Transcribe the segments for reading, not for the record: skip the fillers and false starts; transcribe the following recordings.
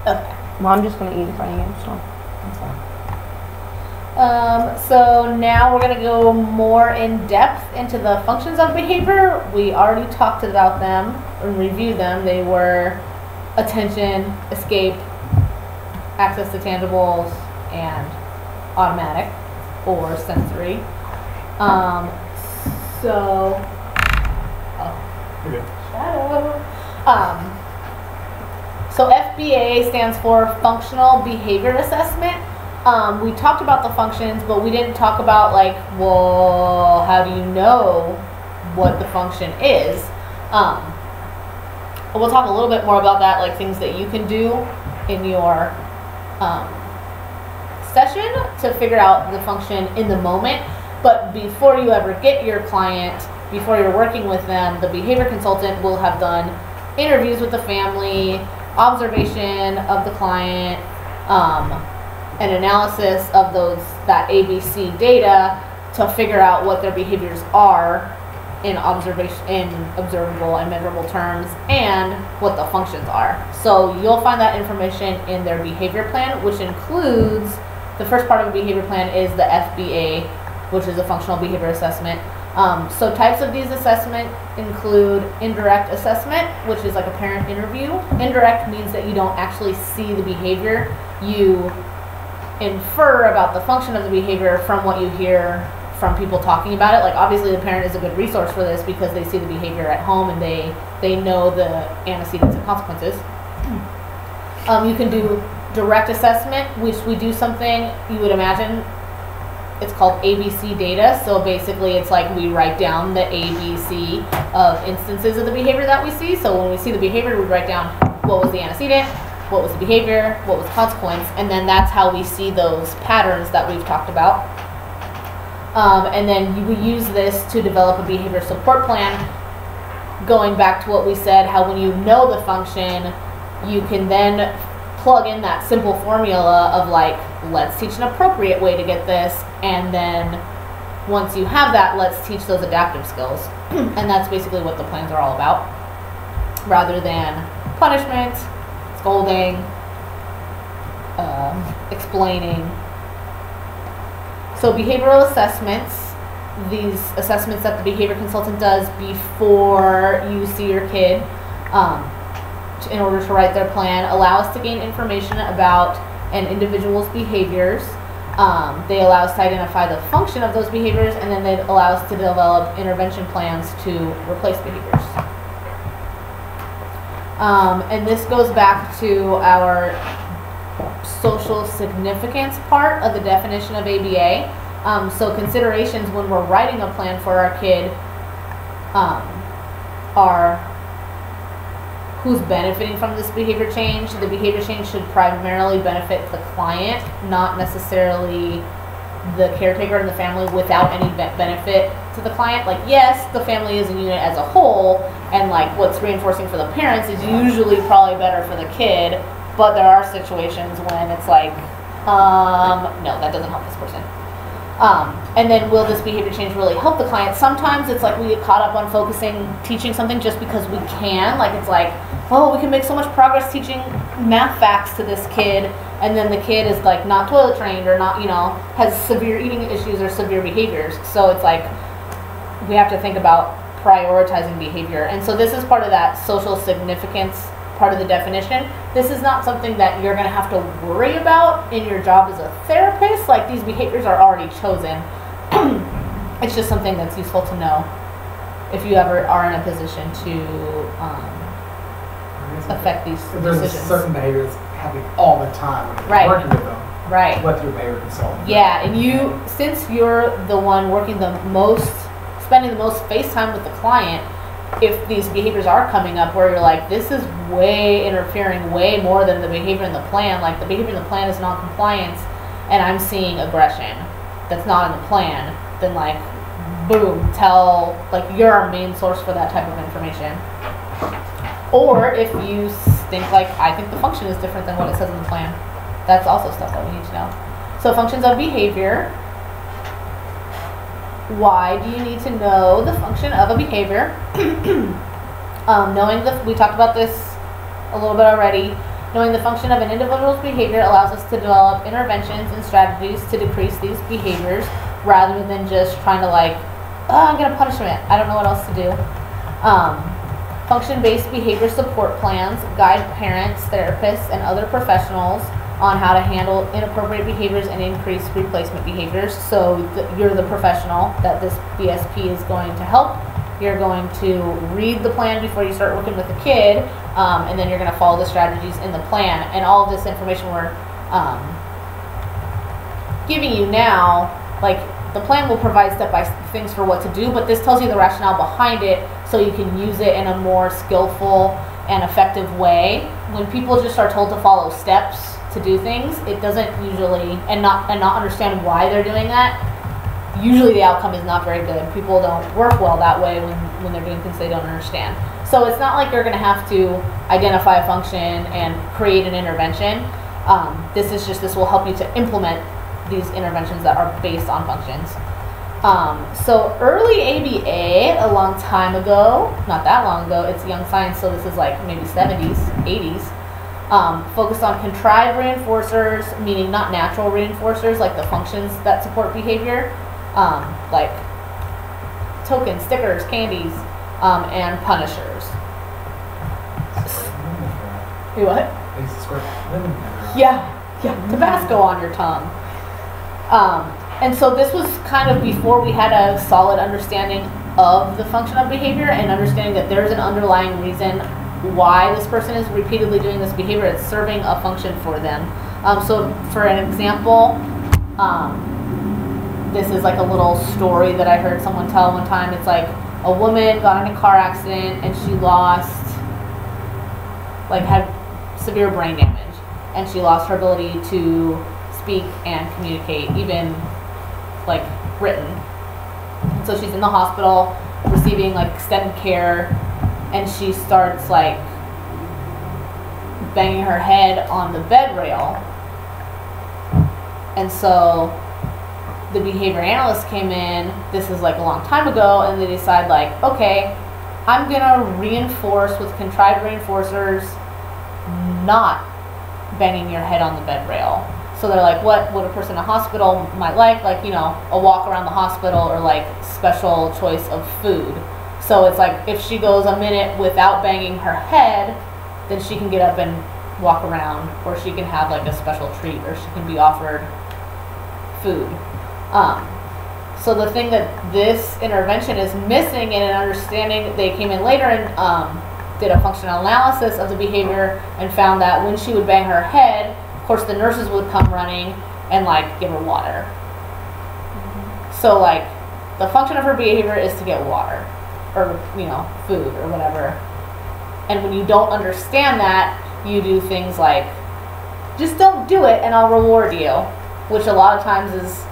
Okay. Well, I'm just going to eat in front of you, so. That's fine. So now we're going to go more in depth into the functions of behavior. We already talked about them and reviewed them. They were attention, escape, access to tangibles, and automatic or sensory. So FBA stands for Functional Behavior Assessment. We talked about the functions, but we didn't talk about, like, well, how do you know what the function is? We'll talk a little bit more about that, like things that you can do in your session to figure out the function in the moment. But before you ever get your client, before you're working with them, the behavior consultant will have done interviews with the family, observation of the client, an analysis of that ABC data to figure out what their behaviors are in observable and measurable terms, and what the functions are. So you'll find that information in their behavior plan, which includes the first part of a behavior plan is the FBA, which is a functional behavior assessment. So types of these assessment include indirect assessment, which is like a parent interview. Indirect means that you don't actually see the behavior. You infer about the function of the behavior from what you hear from people talking about it. Like, obviously the parent is a good resource for this because they see the behavior at home and they know the antecedents and consequences. You can do direct assessment, which we do something you would imagine. It's called ABC data. So basically it's like we write down the ABC of instances of the behavior that we see. So when we see the behavior, we write down what was the antecedent, what was the behavior, what was the consequence, and then that's how we see those patterns that we've talked about. And then we use this to develop a behavior support plan, going back to what we said, how when you know the function, you can then plug in that simple formula of, like, let's teach an appropriate way to get this, and then once you have that, let's teach those adaptive skills. And that's basically what the plans are all about, rather than punishment, scolding, explaining. So behavioral assessments, these assessments that the behavior consultant does before you see your kid, in order to write their plan, allow us to gain information about an individual's behaviors. They allow us to identify the function of those behaviors, and then they allow us to develop intervention plans to replace behaviors. And this goes back to our social significance part of the definition of ABA. So considerations when we're writing a plan for our kid are who's benefiting from this behavior change. The behavior change should primarily benefit the client, not necessarily the caretaker and the family without any benefit to the client. Like, yes, the family is a unit as a whole, and like what's reinforcing for the parents is usually probably better for the kid, but there are situations when it's like, no, that doesn't help this person. And then will this behavior change really help the client? Sometimes it's like we get caught up on teaching something just because we can. Like, it's like, oh, we can make so much progress teaching math facts to this kid, and then the kid is like not toilet trained or not, has severe eating issues or severe behaviors. So it's like we have to think about prioritizing behavior. And so this is part of that social significance part of the definition. This is not something that you're going to have to worry about in your job as a therapist. Like, these behaviors are already chosen. It's just something that's useful to know if you ever are in a position to affect these There's decisions. certain behaviors happening all the time when you're working with them. Right. With your behavior consultant. Yeah, and you, since you're the one working the most, spending the most face time with the client, if these behaviors are coming up where you're like, this is way interfering way more than the behavior in the plan, like the behavior in the plan is non-compliance, and I'm seeing aggression that's not in the plan, then like, boom, you're our main source for that type of information. Or if you think like, I think the function is different than what it says in the plan, that's also stuff that we need to know. So functions of behavior. Why do you need to know the function of a behavior? We talked about this a little bit already. Knowing the function of an individual's behavior allows us to develop interventions and strategies to decrease these behaviors rather than just trying to like, oh, I'm going to punish him. I don't know what else to do. Function-based behavior support plans guide parents, therapists, and other professionals on how to handle inappropriate behaviors and increase replacement behaviors. So you're the professional that this BSP is going to help. You're going to read the plan before you start working with the kid, and then you're going to follow the strategies in the plan. And all of this information we're giving you now, like the plan will provide step-by-step things for what to do, but this tells you the rationale behind it so you can use it in a more skillful and effective way. When people just are told to follow steps to do things, it doesn't usually, and not understand why they're doing that, usually the outcome is not very good. People don't work well that way when they're doing things they don't understand. So it's not like you're going to have to identify a function and create an intervention. This will help you to implement these interventions that are based on functions. So early ABA, a long time ago, not that long ago, it's young science, so this is like maybe 70s, 80s, focused on contrived reinforcers, meaning not natural reinforcers like the functions that support behavior, like tokens, stickers, candies, and punishers. You what? Yeah, Tabasco on your tongue. And so this was kind of before we had a solid understanding of the function of behavior and understanding that there's an underlying reason why this person is repeatedly doing this behavior. It's serving a function for them. So for an example, this is like a little story that I heard someone tell one time. It's like a woman got in a car accident and she had severe brain damage, and she lost her ability to speak and communicate, even like written. So she's in the hospital receiving like extended care, and she starts like banging her head on the bed rail. And so the behavior analyst came in, this is like a long time ago, and they decide like, okay, I'm gonna reinforce with contrived reinforcers, not banging your head on the bed rail. So they're like, what would a person in a hospital might like, you know, a walk around the hospital or like special choice of food. So it's like if she goes a minute without banging her head, then she can get up and walk around, or she can have like a special treat, or she can be offered food. So the thing that this intervention is missing in an understanding, they came in later and did a functional analysis of the behavior and found that when she would bang her head, of course the nurses would come running and like give her water. So like the function of her behavior is to get water, or you know, food or whatever. And when you don't understand that, you do things like, just don't do it and I'll reward you, which a lot of times is,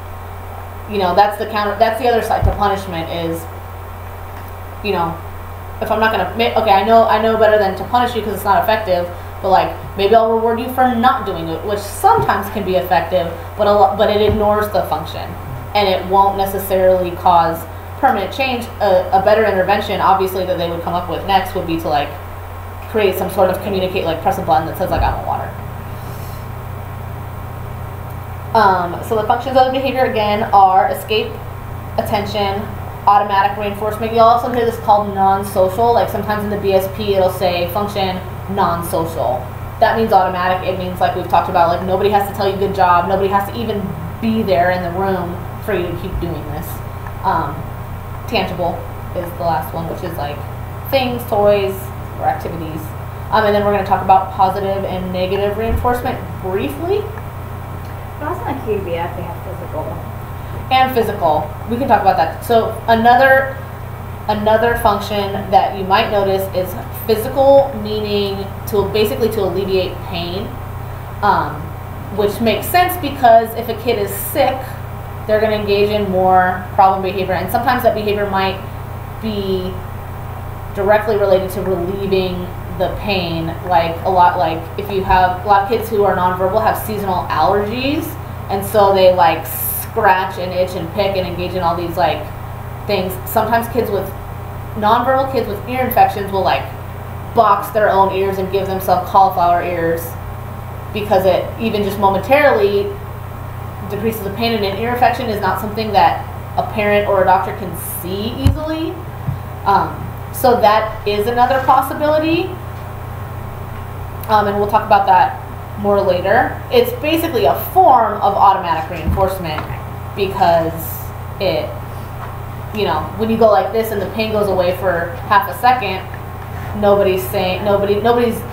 you know, that's the other side to punishment is, you know, if I'm not gonna, okay, I know better than to punish you because it's not effective, but like maybe I'll reward you for not doing it, which sometimes can be effective, but it ignores the function, and it won't necessarily cause permanent change. A better intervention, obviously, that they would come up with next would be to like create some sort of communicate, like press a button that says like I want water. So the functions of the behavior again are escape, attention, automatic reinforcement. You'll also hear this called non-social. Like sometimes in the BSP it'll say function non-social. That means automatic. It means, like we've talked about, like nobody has to tell you good job. Nobody has to even be there in the room for you to keep doing this. Tangible is the last one, which is like things, toys, or activities. And then we're going to talk about positive and negative reinforcement briefly. But also in QBF they have physical. And physical. We can talk about that. So another function that you might notice is physical, meaning basically to alleviate pain, which makes sense because if a kid is sick, they're going to engage in more problem behavior, and sometimes that behavior might be directly related to relieving the pain. Like if you have a lot of kids who are nonverbal have seasonal allergies, and so they like scratch and itch and pick and engage in all these like things. Sometimes nonverbal kids with ear infections will like box their own ears and give themselves cauliflower ears because it even just momentarily decreases the pain, and an ear infection is not something that a parent or a doctor can see easily. So that is another possibility, and we'll talk about that more later. It's basically a form of automatic reinforcement because it, you know, when you go like this and the pain goes away for half a second, nobody's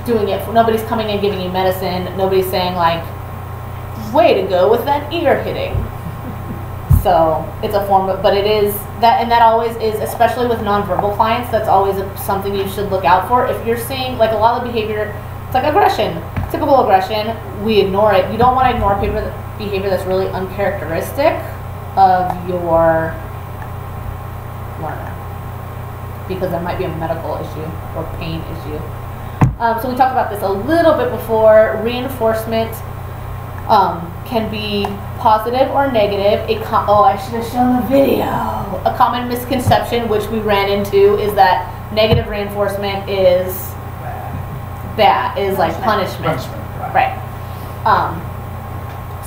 doing it, nobody's coming and giving you medicine, nobody's saying like, way to go with that ear hitting. So it's a form of, but it is that, and that always is, especially with nonverbal clients, that's always something you should look out for. If you're seeing like a lot of behavior, it's like aggression, typical aggression, we ignore it. You don't want to ignore behavior that's really uncharacteristic of your learner, because there might be a medical issue or pain issue. So we talked about this a little bit before. Reinforcement can be positive or negative. Oh, I should have shown the video. A common misconception which we ran into is that negative reinforcement is bad, is like punishment. Right.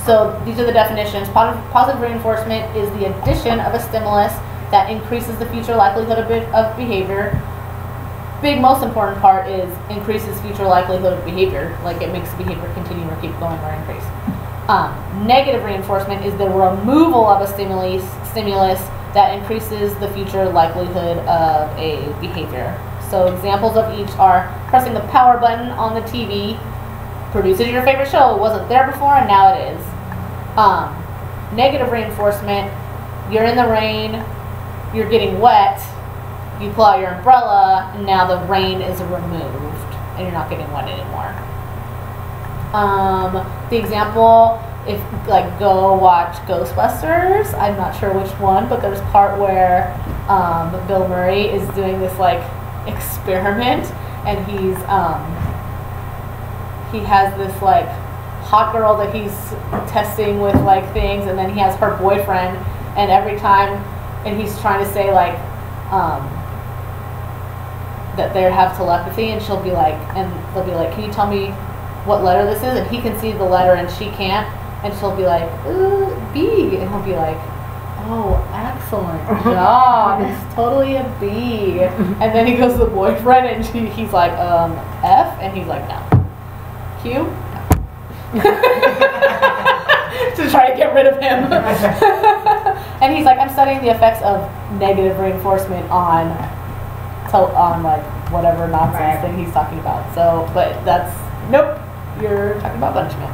So these are the definitions. Positive reinforcement is the addition of a stimulus that increases the future likelihood of behavior. Big, most important part is increases future likelihood of behavior, like it makes the behavior continue or keep going or increase. Negative reinforcement is the removal of a stimulus that increases the future likelihood of a behavior. So examples of each are pressing the power button on the TV produces your favorite show. It wasn't there before and now it is. Negative reinforcement, you're in the rain, you're getting wet, you pull out your umbrella, and now the rain is removed and you're not getting wet anymore. The example, if like go watch Ghostbusters, I'm not sure which one, but there's part where Bill Murray is doing this like experiment, and he has this like hot girl that he's testing with like things, and then he has her boyfriend, and every time, and he's trying to say like that they have telepathy, and she'll be like, and they'll be like, can you tell me what letter this is? And he can see the letter and she can't, and she'll be like, ooh, B, and he'll be like, oh, excellent job, it's totally a B. And then he goes to the boyfriend and he's like, F, and he's like, no. Q? To try to get rid of him. And he's like, I'm studying the effects of negative reinforcement on like whatever nonsense thing he's talking about. So, but that's, nope, you're talking about punishment.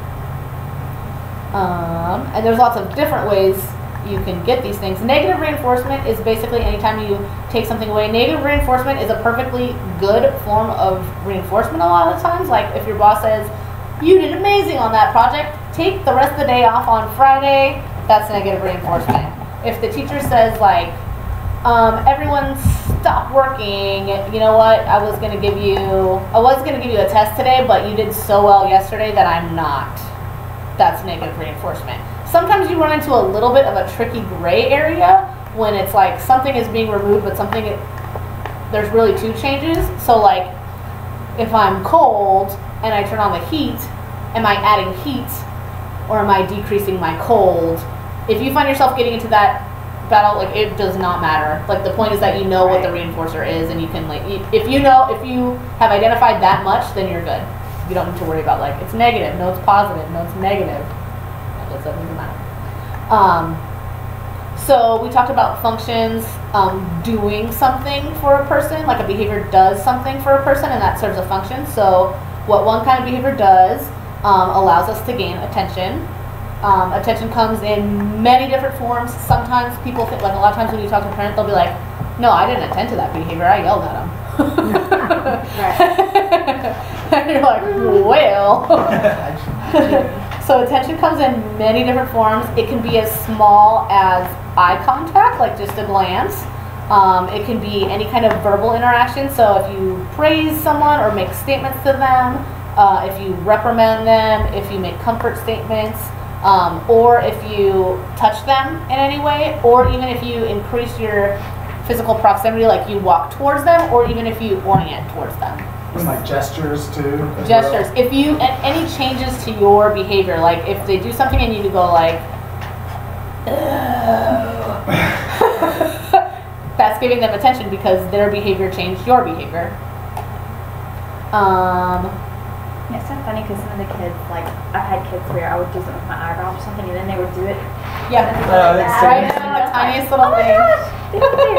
And there's lots of different ways you can get these things. Negative reinforcement is basically anytime you take something away. Negative reinforcement is a perfectly good form of reinforcement a lot of the times. Like if your boss says, you did amazing on that project, take the rest of the day off on Friday, that's negative reinforcement. If the teacher says like, everyone stop working, you know what, I was going to give you a test today, but you did so well yesterday that I'm not. That's negative reinforcement. Sometimes you run into a little bit of a tricky gray area when it's like something is being removed, but there's really two changes. So like if I'm cold and I turn on the heat, am I adding heat or am I decreasing my cold? If you find yourself getting into that battle, like it does not matter. Like the point is that you know what the reinforcer is, and you can like, if you have identified that much, then you're good. You don't need to worry about like, it's negative, no it's positive, no it's negative. That doesn't even matter. So we talked about functions, doing something for a person, like a behavior does something for a person and that serves a function. So what one kind of behavior does allows us to gain attention. Attention comes in many different forms. Sometimes people think, like a lot of times when you talk to a parent, they'll be like, no, I didn't attend to that behavior, I yelled at him. And you're like, well. So attention comes in many different forms. It can be as small as eye contact, like just a glance. It can be any kind of verbal interaction. So if you praise someone or make statements to them, if you reprimand them, if you make comfort statements, or if you touch them in any way, or even if you increase your physical proximity, like you walk towards them, or even if you orient towards them. And like gestures too. as Gestures. well. If you, any changes to your behavior, like if they do something and you go like, that's giving them attention because their behavior changed your behavior. It's so funny because some of the kids, like, I've had kids where I would do something with my eyebrows or something, and then they would do it. Yeah. that's Right, so the tiniest little thing. They don't do.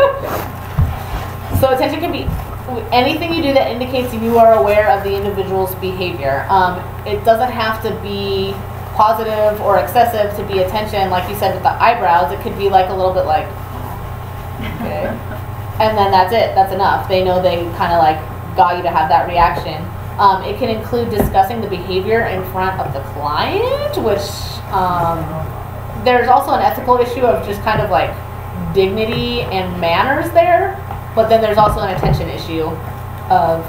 So attention can be anything you do that indicates you are aware of the individual's behavior. It doesn't have to be positive or excessive to be attention. Like you said with the eyebrows, it could be like a little bit like, okay. And then that's it. That's enough. They know they kind of like got you to have that reaction. It can include discussing the behavior in front of the client, which there's also an ethical issue of just kind of like dignity and manners there. But then there's also an attention issue of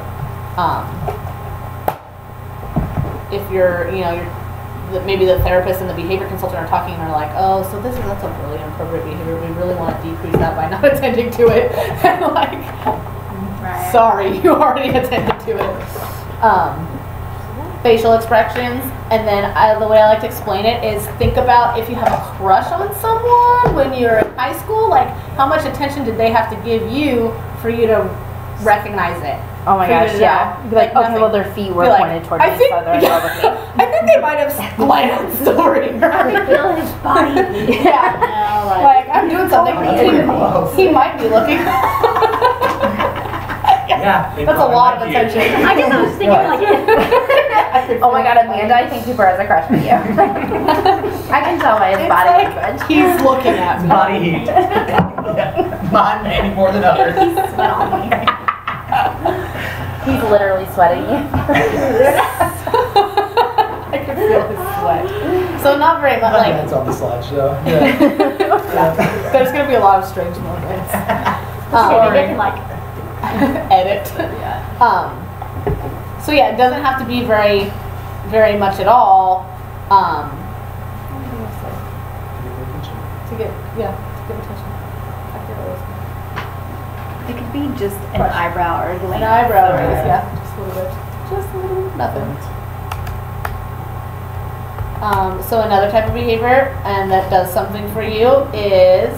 if you're, maybe the therapist and the behavior consultant are talking and are like, oh, so that's a really inappropriate behavior. We really want to decrease that by not attending to it. And like, Right. sorry, you already attended to it. Facial expressions, and then the way I like to explain it is think about if you have a crush on someone when you're in high school, like how much attention did they have to give you for you to recognize it? Oh my gosh, yeah. You'd be like, okay, well their feet were pointed towards me, so they're in love with me. I think they might have glanced over here. I can feel his body. Yeah. Like I'm doing something. He might be looking. Yeah. That's a lot of attention. I guess I was thinking like, Oh my god, Amanda, I think Cooper has a crush with you. I can tell by his body language. He's looking at me. Body heat. Mine maybe more than others. He's literally sweating you. I can feel his sweat. So not very much like. That's on the slideshow. Yeah. There's gonna be a lot of strange moments. they can like Edit. So yeah, it doesn't have to be very, very much at all. To give attention. I feel it could be just an eyebrow or an eyebrow raise, yeah, just a little bit, nothing. So another type of behavior, and that does something for you, is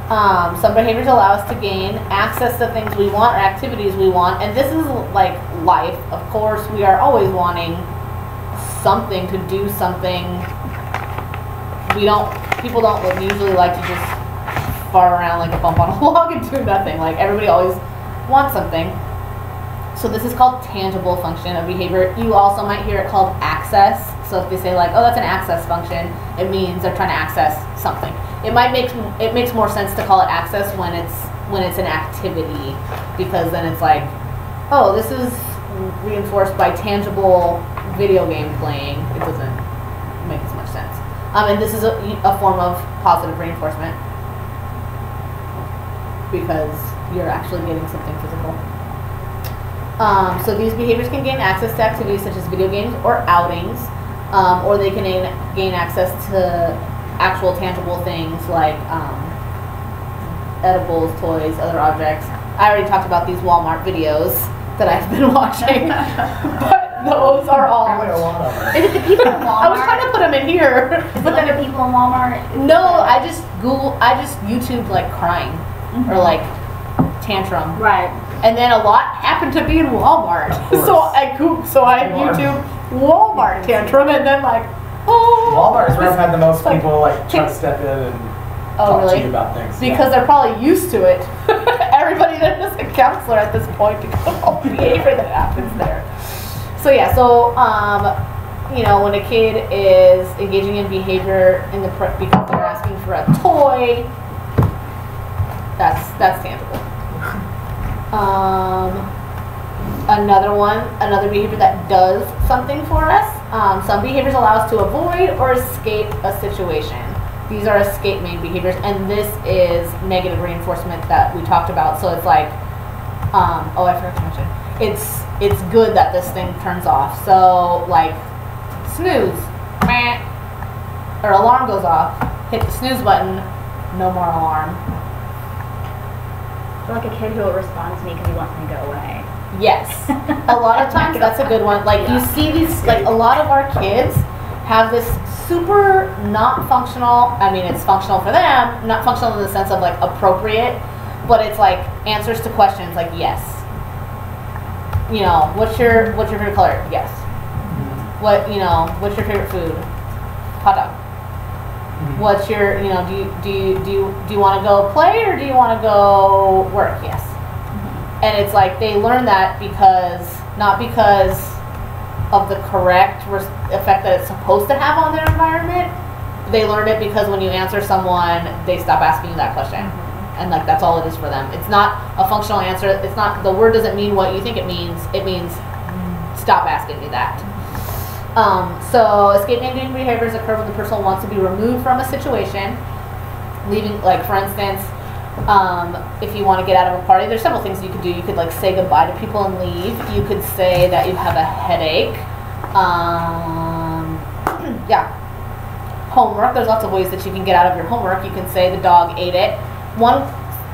some behaviors allow us to gain access to things we want or activities we want, and this is like life. Of course, we are always wanting something to do something. People don't usually like to just fart around like a bump on a log and do nothing. Like everybody always wants something. So this is called tangible function of behavior. You also might hear it called access. So if they say like, oh, that's an access function, it means they're trying to access something. It makes more sense to call it access when it's an activity, because then it's like, oh, this is reinforced by tangible video game playing. It doesn't make as much sense. And this is a form of positive reinforcement because you're actually getting something physical. So these behaviors can gain access to activities such as video games or outings, or they can gain access to actual tangible things like edibles, toys, other objects. I already talked about these Walmart videos that I've been watching, but those are all. Is it the people in Walmart? I was trying to put them in here. But then the people in Walmart. No, I just YouTubed like crying or like tantrum. Right. And then a lot happened to be in Walmart. So I YouTube Walmart tantrum, and then like, oh. Walmart is where I've had the most people like try to step in and talk to you about things. Because they're probably used to it. Everybody there is a counselor at this point because of all the behavior that happens there. So yeah, when a kid is engaging in behavior because they're asking for a toy, that's tangible. Another behavior that does something for us. Some behaviors allow us to avoid or escape a situation. These are escape made behaviors, and this is negative reinforcement that we talked about. So it's like, I forgot to mention, it's good that this thing turns off. So like, snooze, or alarm goes off, hit the snooze button, no more alarm. Or like a kid who will respond to me because he wants me to go away. Yes. A lot of times that's a good one. Like you see these, like a lot of our kids have this super not functional, I mean it's functional for them, not functional in the sense of like appropriate, but it's like answers to questions like yes. You know, what's your favorite color? Yes. What, you know, what's your favorite food? Hot dog. What's your, you know, do you want to go play or do you want to go work? Yes. And it's like they learn that not because of the correct effect that it's supposed to have on their environment. They learn it because when you answer someone, they stop asking you that question. And like that's all it is for them. It's not a functional answer. It's not, the word doesn't mean what you think it means. It means stop asking me that. So escape-inducing behaviors occur when the person wants to be removed from a situation, leaving, like for instance, if you want to get out of a party, there's several things you could do. You could like say goodbye to people and leave. You could say that you have a headache. Yeah. Homework, there's lots of ways that you can get out of your homework. You can say the dog ate it.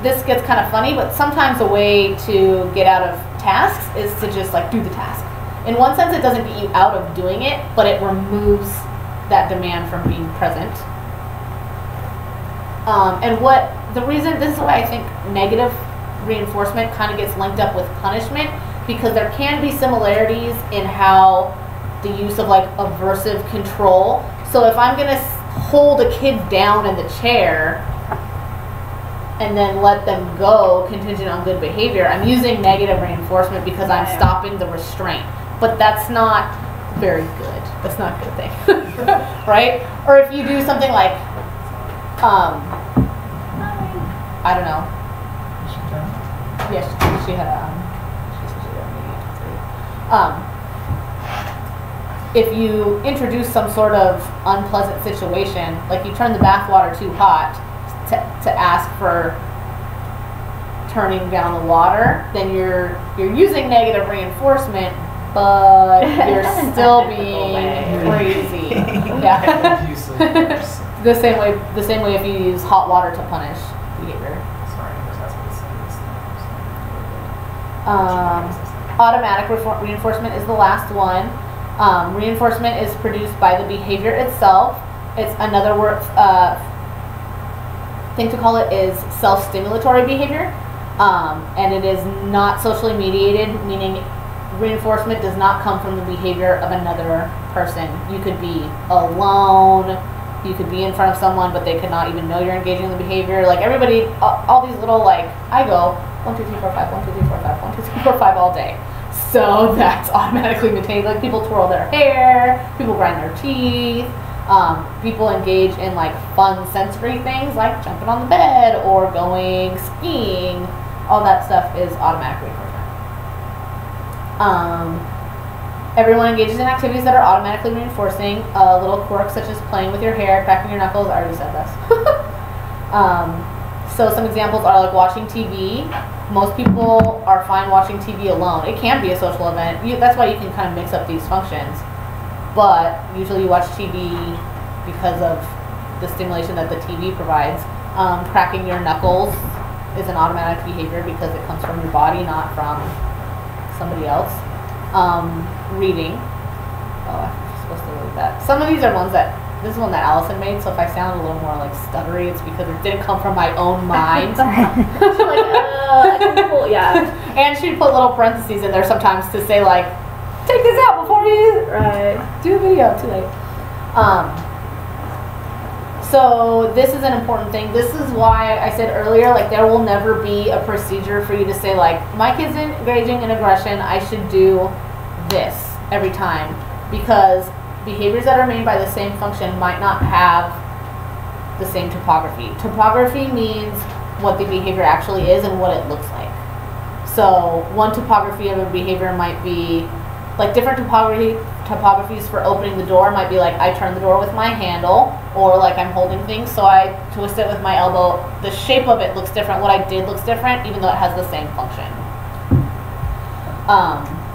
This gets kind of funny, but sometimes a way to get out of tasks is to just like do the task. In one sense, it doesn't get you out of doing it, but it removes that demand from being present. This is why I think negative reinforcement kind of gets linked up with punishment, because there can be similarities in how the use of like aversive control. So if I'm gonna hold a kid down in the chair and then let them go contingent on good behavior, I'm using negative reinforcement because I'm stopping the restraint. But that's not very good. That's not a good thing, right? Or if you do something like, I don't know. Yes, she had if you introduce some sort of unpleasant situation, like you turn the bath water too hot to ask for turning down the water, then you're using negative reinforcement, but you're still being crazy. Yeah. the same way if you use hot water to punish behavior. Automatic reinforcement is the last one. Reinforcement is produced by the behavior itself. It's another word thing to call it is self-stimulatory behavior, and it is not socially mediated, meaning reinforcement does not come from the behavior of another person. You could be alone, you could be in front of someone, but they could not even know you're engaging in the behavior. Like everybody, all these little like, I go 1, 2, 3, 4, 5, 1, 2, 3, 4, 5, 1, 2, 3, 4, 5 all day. So that's automatically maintained. Like people twirl their hair, people grind their teeth, people engage in like fun sensory things like jumping on the bed or going skiing. All that stuff is automatic reinforcement. Everyone engages in activities that are automatically reinforcing. Little quirks such as playing with your hair, cracking your knuckles. I already said this. So some examples are like watching TV. Most people are fine watching TV alone. It can be a social event. That's why you can kind of mix up these functions. But usually you watch TV because of the stimulation that the TV provides. Cracking your knuckles is an automatic behavior because it comes from your body, not from somebody else. Reading. Oh, I'm supposed to read that. Some of these are ones that, this is one that Allison made, so if I sound a little more like stuttery, it's because it didn't come from my own mind. Yeah. And she'd put little parentheses in there sometimes to say like, take this out before you do a video. Too late. So this is an important thing. This is why I said earlier, like there will never be a procedure for you to say like, my kid's engaging in aggression, I should do this every time, because behaviors that are made by the same function might not have the same topography. Topography means what the behavior actually is and what it looks like. So one topography of a behavior might be like different topographies for opening the door might be like I turn the door with my handle, or like I'm holding things so I twist it with my elbow. The shape of it looks different. What I did looks different even though it has the same function.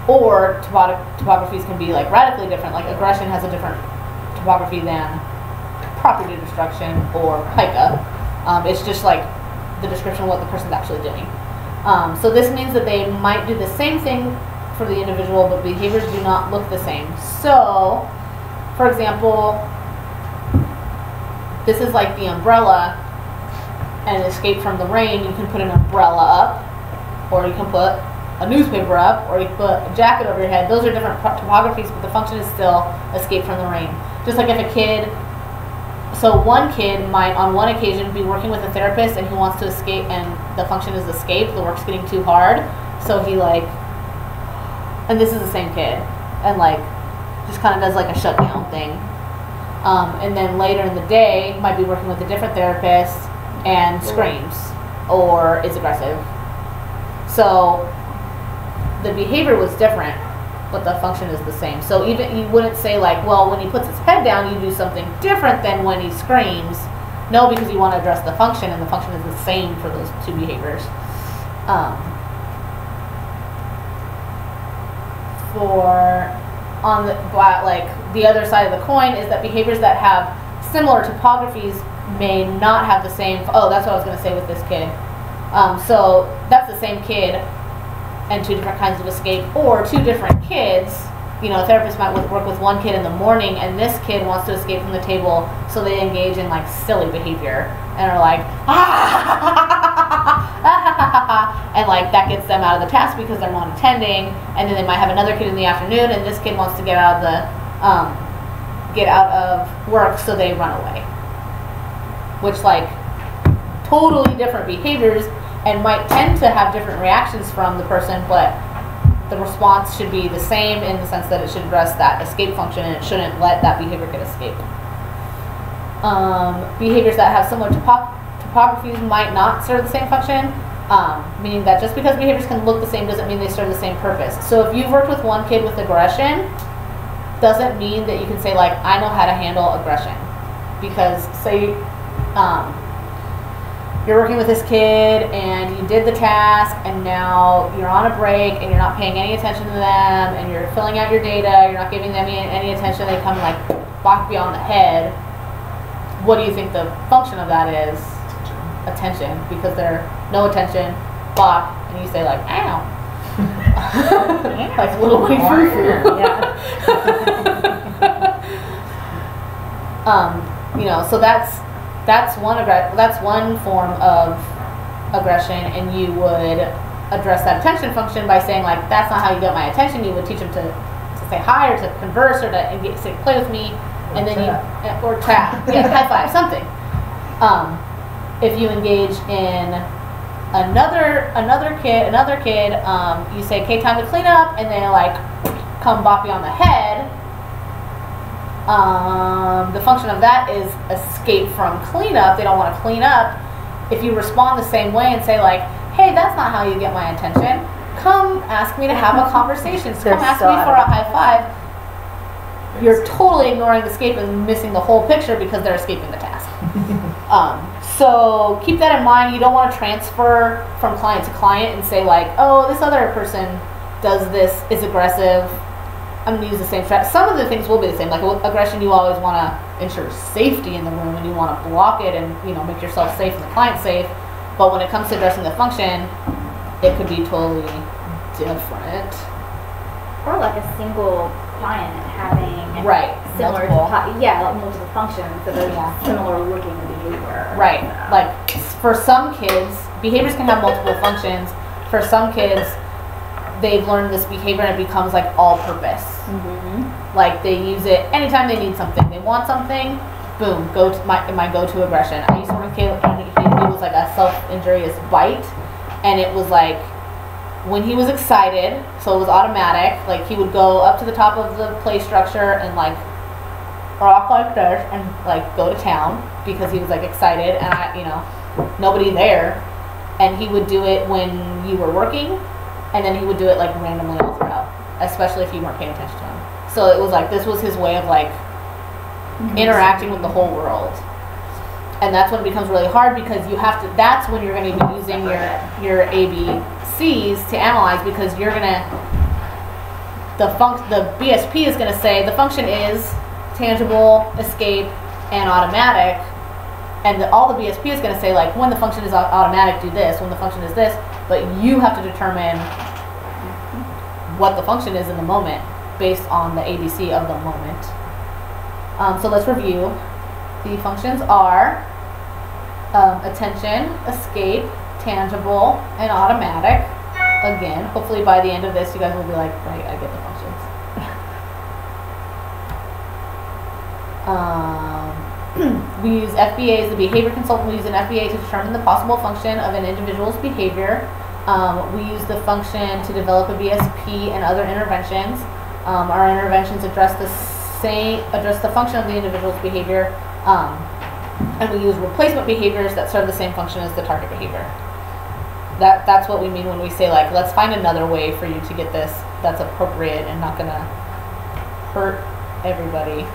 Or topographies can be like radically different. Like aggression has a different topography than property destruction or pica. It's just like the description of what the person's actually doing. So this means that they might do the same thing for the individual, but behaviors do not look the same. So, for example, this is like the umbrella and escape from the rain. You can put an umbrella up, or you can put a newspaper up, or you can put a jacket over your head. Those are different topographies, but the function is still escape from the rain. Just like if a kid, so one kid might on one occasion be working with a therapist and he wants to escape, and the function is escape, the work's getting too hard, so he like, and this is the same kid, and like just kind of does like a shutdown thing. And then later in the day might be working with a different therapist and screams or is aggressive. So the behavior was different, but the function is the same. So even you wouldn't say like, well, when he puts his head down, you do something different than when he screams. No, because you want to address the function, and the function is the same for those two behaviors. On the like the other side of the coin is that behaviors that have similar topographies may not have the same. Oh, that's what I was going to say with this kid. So that's the same kid and two different kinds of escape, or two different kids. You know, a therapist might work with one kid in the morning, and this kid wants to escape from the table, so they engage in like silly behavior and are like, and like that gets them out of the task because they're not attending. And then they might have another kid in the afternoon, and this kid wants to get out of work, so they run away. Which like totally different behaviors, and might tend to have different reactions from the person, but the response should be the same in the sense that it should address that escape function, and it shouldn't let that behavior get escaped. Behaviors that have similar topographies might not serve the same function, meaning that just because behaviors can look the same doesn't mean they serve the same purpose. So if you've worked with one kid with aggression, doesn't mean that you can say like, I know how to handle aggression. Because say you're working with this kid and you did the task, and now you're on a break and you're not paying any attention to them, and you're filling out your data, you're not giving them any attention, they come like bop you on the head. What do you think the function of that is? Attention. Because they're no attention, bop, and you say like, ow. Like little wee foo-foo. You know, so that's one form of aggression, and you would address that attention function by saying like, that's not how you get my attention. You would teach them to say hi, or to converse, or to say play with me, and then or tap, high five, something. If you engage in another kid, you say, okay, time to clean up, and they like come bop you on the head. The function of that is escape from cleanup. They don't want to clean up. If you respond the same way and say like, hey, that's not how you get my attention, come ask me to have a conversation, come ask me for a high five, you're totally ignoring the escape and missing the whole picture because they're escaping the task. So keep that in mind. You don't want to transfer from client to client and say like, oh, this other person does this, is aggressive, I'm going to use the same strategy. Some of the things will be the same. Like with aggression, you always want to ensure safety in the room, and you want to block it and, you know, make yourself safe and the client safe. But when it comes to addressing the function, it could be totally different. Or like a single client having similar multiple functions that are similar looking behavior. Right. Like for some kids, behaviors can have multiple functions. For some kids, they've learned this behavior and it becomes like all purpose. Like they use it anytime they need something. They want something, boom, go to my go-to aggression. I used to work with Caleb, and he was like a self-injurious bite, and it was like when he was excited, so it was automatic, like he would go up to the top of the play structure and like rock like this and like go to town because he was like excited, and nobody there, and he would do it when you were working, and then he would do it like randomly all throughout, especially if you weren't paying attention to him. So it was like this was his way of like interacting with the whole world. And that's when it becomes really hard, because you have to, that's when you're going to be using your ABCs to analyze, because you're going to, the BSP is going to say the function is tangible, escape, and automatic. And all the BSP is going to say, like, when the function is automatic, do this. When the function is this, but you have to determine what the function is in the moment based on the ABC of the moment. So let's review. The functions are attention, escape, tangible, and automatic. Again, hopefully by the end of this you guys will be like, right, I get the functions. We use FBAs, the behavior consultant will use an FBA to determine the possible function of an individual's behavior. We use the function to develop a BSP and other interventions. Our interventions address the function of the individual's behavior, and we use replacement behaviors that serve the same function as the target behavior. That's what we mean when we say, like, let's find another way for you to get this that's appropriate and not gonna hurt everybody.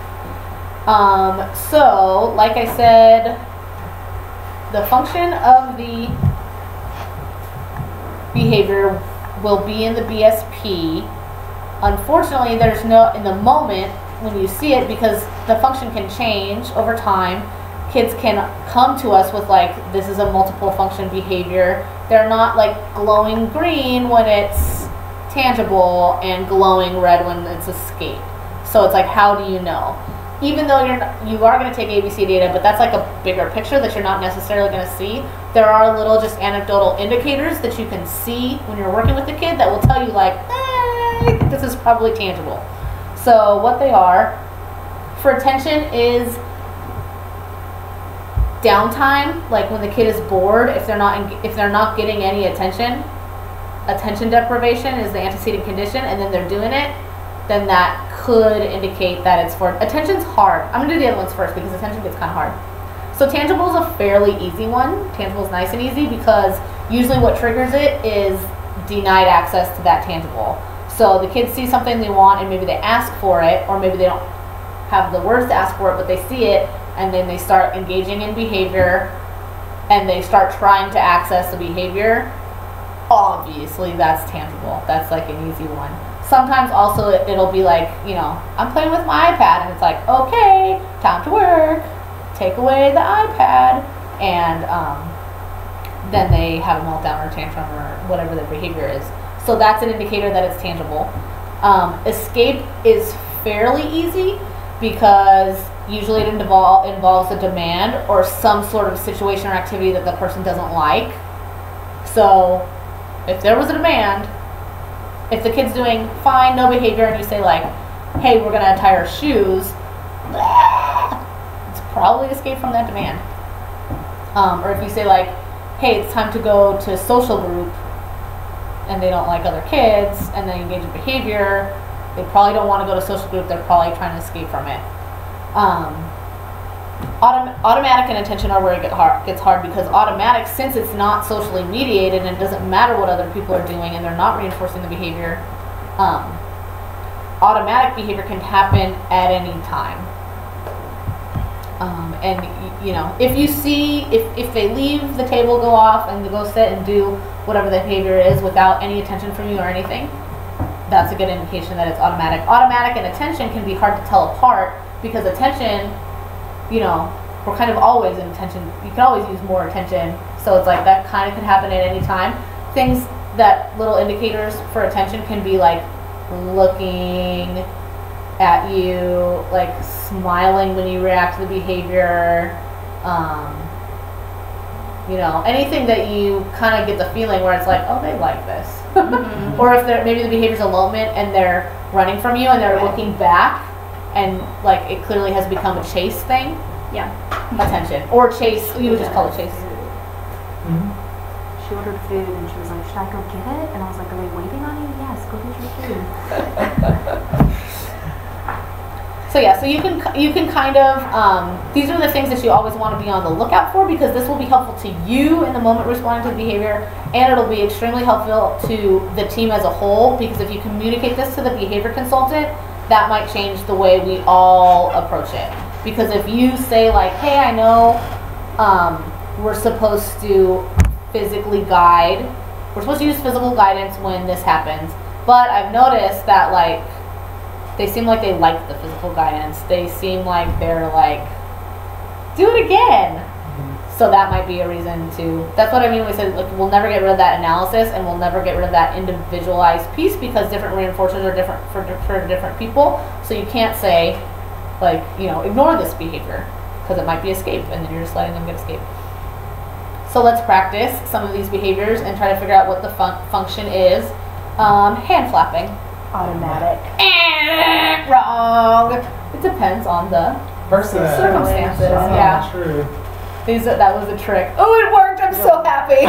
So, like I said, the function of the behavior will be in the BSP. Unfortunately, there's no, in the moment when you see it, because the function can change over time, kids can come to us with like, this is a multiple function behavior. They're not like glowing green when it's tangible and glowing red when it's escape. So it's like, how do you know? Even though you are going to take ABC data, but that's like a bigger picture that you're not necessarily going to see. There are little just anecdotal indicators that you can see when you're working with the kid that will tell you like, I think this is probably tangible. So what they are, for attention is downtime, like when the kid is bored, if they're not getting any attention. Attention deprivation is the antecedent condition, and then they're doing it, then that could indicate that it's for attention's hard. I'm gonna do the other ones first because attention gets kind of hard. So tangible is a fairly easy one. Tangible is nice and easy because usually what triggers it is denied access to that tangible. So the kids see something they want and maybe they ask for it, or maybe they don't have the words to ask for it, but they see it and then they start engaging in behavior and they start trying to access the behavior. Obviously that's tangible. That's like an easy one. Sometimes also it'll be like, you know, I'm playing with my iPad and it's like, okay, time to work, take away the iPad, and then they have a meltdown or tantrum or whatever their behavior is. So that's an indicator that it's tangible. Escape is fairly easy because usually it involves a demand or some sort of situation or activity that the person doesn't like. So if there was a demand, if the kid's doing fine, no behavior, and you say like, hey, we're gonna tie our shoes, it's probably escape from that demand. Or if you say like, hey, it's time to go to social group, and they don't like other kids, and they engage in behavior, they probably don't want to go to social group, they're probably trying to escape from it. Automatic and attention are where it gets hard because automatic, since it's not socially mediated and it doesn't matter what other people are doing and they're not reinforcing the behavior, automatic behavior can happen at any time. And you know, if you see, if they leave the table, go off and go sit and do whatever the behavior is without any attention from you or anything, that's a good indication that it's automatic. Automatic and attention can be hard to tell apart because attention, you know, we're kind of always in attention. You can always use more attention. So it's like that kind of can happen at any time. Things that little indicators for attention can be like looking at you, like smiling when you react to the behavior, you know, anything that you kind of get the feeling where it's like, oh, they like this. Mm-hmm. Or if maybe the behavior's elopement and they're running from you and they're looking back and like it clearly has become a chase thing. Yeah. Attention. Or chase, you would just call it chase. Mm-hmm. She ordered food and she was like, should I go get it? And I was like, are they waiting on you? Yes, go get your food. So yeah, so you can kind of, these are the things that you always want to be on the lookout for because this will be helpful to you in the moment responding to the behavior, and it'll be extremely helpful to the team as a whole because if you communicate this to the behavior consultant, that might change the way we all approach it. Because if you say like, hey, I know we're supposed to physically guide, we're supposed to use physical guidance when this happens, but I've noticed that like, they seem like they like the physical guidance. They seem like they're like, do it again. Mm-hmm. So that might be a reason to, that's what I mean when we said, like, we'll never get rid of that analysis and we'll never get rid of that individualized piece because different reinforcers are different for different people. So you can't say, like, you know, ignore this behavior because it might be escape and then you're just letting them get escape. So let's practice some of these behaviors and try to figure out what the function is. Hand flapping. Automatic. Wrong. It depends on the circumstances. Yeah. True. That was a trick. Oh, it worked! I'm so happy.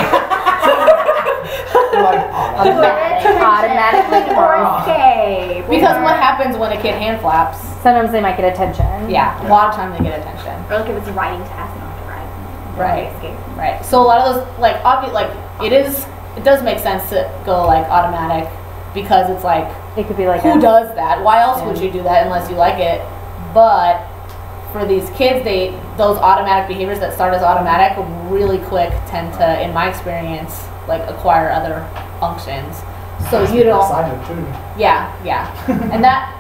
Automatically or escape. Because what happens when a kid hand flaps? Sometimes they might get attention. Yeah, a lot of times they get attention. Or like if it's a writing task, you don't have to write. Right. Escape. Right. So a lot of those, like, it does make sense to go like automatic because it's like, it could be like who does that? Why else would you do that unless you like it? But for these kids, those automatic behaviors that start as automatic really quick tend to, in my experience, like acquire other functions. So you don't. Excited too. Yeah, and that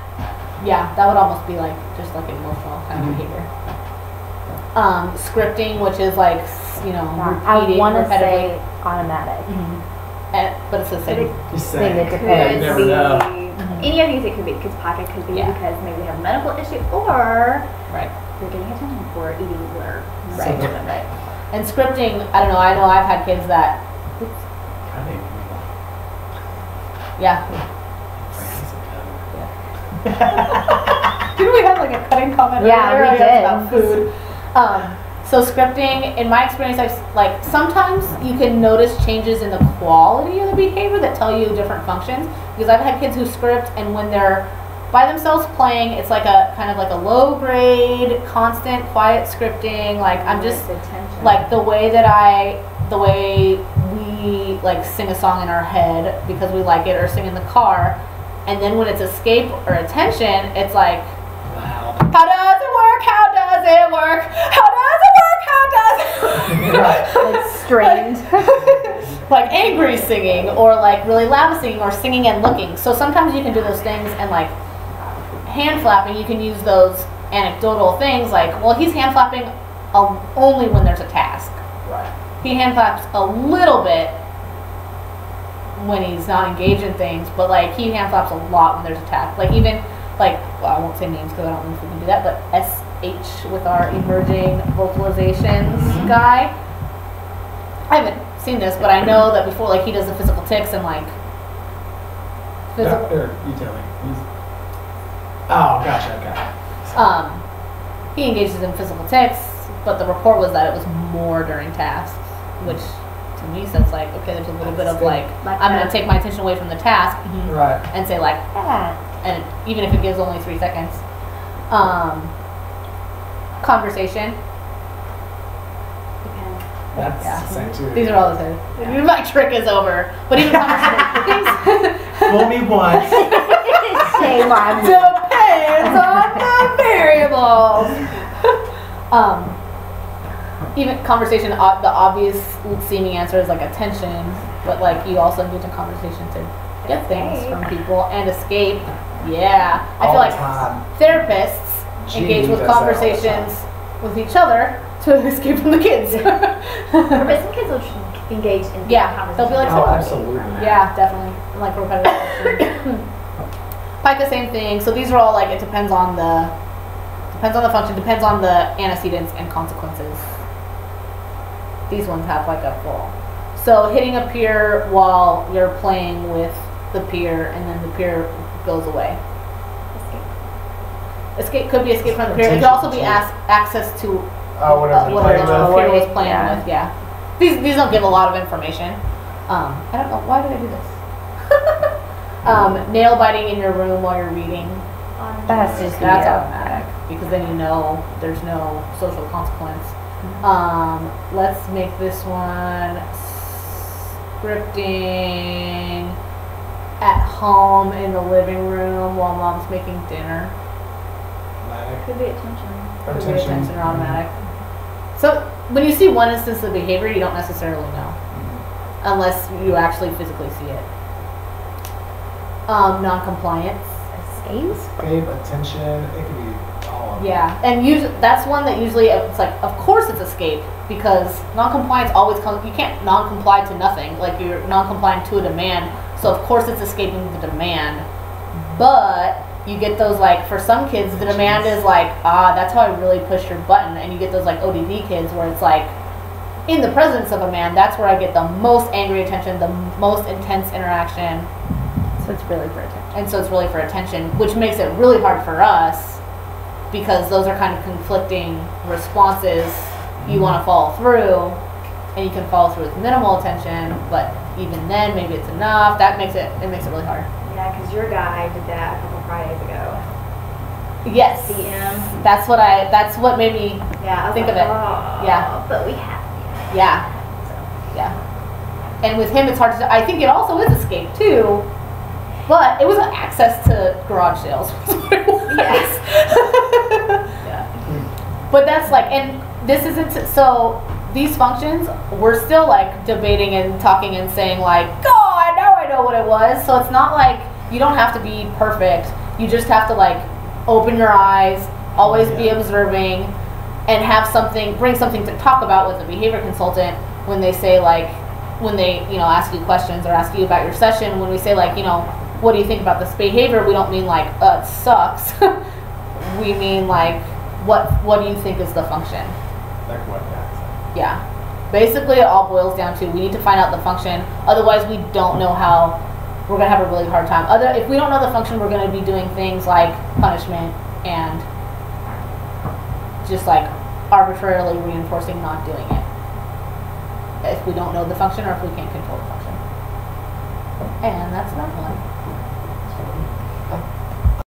would almost be like just like an emotional kind of behavior. Scripting, which is like, you know, repeating, I want to repetitively. say automatic. But it's the same. Thing. It depends. You never know. Any of these it could be, because pocket could be because maybe they have a medical issue or they're getting attention for eating blur. Right. And scripting, I don't know, I know I've had kids that, didn't we have like a cutting comment earlier? We did. About food. So scripting, in my experience, like sometimes you can notice changes in the quality of the behavior that tell you different functions. Because I've had kids who script, and when they're by themselves playing, it's like a kind of like a low grade, constant, quiet scripting. Like I'm just like the way we like sing a song in our head because we like it, or sing in the car, and then when it's escape or attention, it's like, how does it work? How does it work? How does it work? How does it work? It's strained. Like angry singing, or like really loud singing, or singing and looking. So sometimes you can do those things, and like hand flapping, you can use those anecdotal things like, well, he's hand flapping only when there's a task. Right. He hand flaps a little bit when he's not engaged in things, but like he hand flaps a lot when there's a task. Like even like, well, I won't say names because I don't know if we can do that, but SH with our emerging vocalizations guy. I haven't seen this, but I know that before, like, he does the physical tics and like You tell me. Oh, gotcha. He engages in physical tics, but the report was that it was more during tasks, which to me says like, okay, there's a little bit of like I'm going to take my attention away from the task, right, and say like, and even if it gives only 3 seconds. Conversation. That's the same too. These are all the same. Yeah. My trick is over, but even conversation. Fool me once. Shame on me. Depends on the variables. Even conversation, the obvious seeming answer is like attention, but like you also engage in conversation to get things from people and escape. Yeah, I feel like therapists engage with conversations with each other to escape from the kids. But some kids will engage in conversations. They'll be like, absolutely. Yeah, definitely. Like repetitive. Pica, same thing. So these are all like, it depends on the function, depends on the antecedents and consequences. These ones have like a full. So hitting a peer while you're playing with the peer, and then the peer goes away. Escape could be escape from the peer. It could also be access to whatever the peer was playing with. Yeah. These don't give a lot of information. I don't know, why did I do this? Nail biting in your room while you're reading. That's automatic, because then you know there's no social consequence. Let's make this one scripting at home in the living room while mom's making dinner. Could be attention. Could be attention or automatic. So when you see one instance of behavior, you don't necessarily know, unless you actually physically see it. Non-compliance. Escape, attention, it could be all Yeah, and usually that's one that usually it's like, of course it's escape, because non-compliance always comes. You can't non-comply to nothing. Like you're non-complying to a demand, so of course it's escaping the demand. But you get those like, for some kids the demand is like, that's how I really push your button, and you get those like ODD kids where it's like, in the presence of a man, that's where I get the most angry attention, the most intense interaction. So it's really for attention. And so it's really for attention, which makes it really hard for us, because those are kind of conflicting responses. You want to follow through, and you can follow through with minimal attention, but even then, maybe it's enough. That makes it really hard. Yeah, because your guy did that a couple Fridays ago. Yes. CM. That's what made me think of it. Yeah. But we have. Yeah. Yeah. And with him, it's hard to. I think it also is escape too, but it was access to garage sales. Yes. Yeah. But that's like, and this isn't so. These functions, we're still like debating and talking and saying like, oh, I know what it was. So it's not like you don't have to be perfect. You just have to like open your eyes, always be observing, and have bring something to talk about with a behavior consultant when they say like, when they, ask you questions or ask you about your session. When we say like, what do you think about this behavior? We don't mean like, it sucks. We mean like, what do you think is the function? Like what? Yeah. Basically, it all boils down to, we need to find out the function. Otherwise, we don't know how. We're gonna have a really hard time. If we don't know the function, we're gonna be doing things like punishment and just like arbitrarily reinforcing not doing it. If we don't know the function, or if we can't control the function. And that's another one.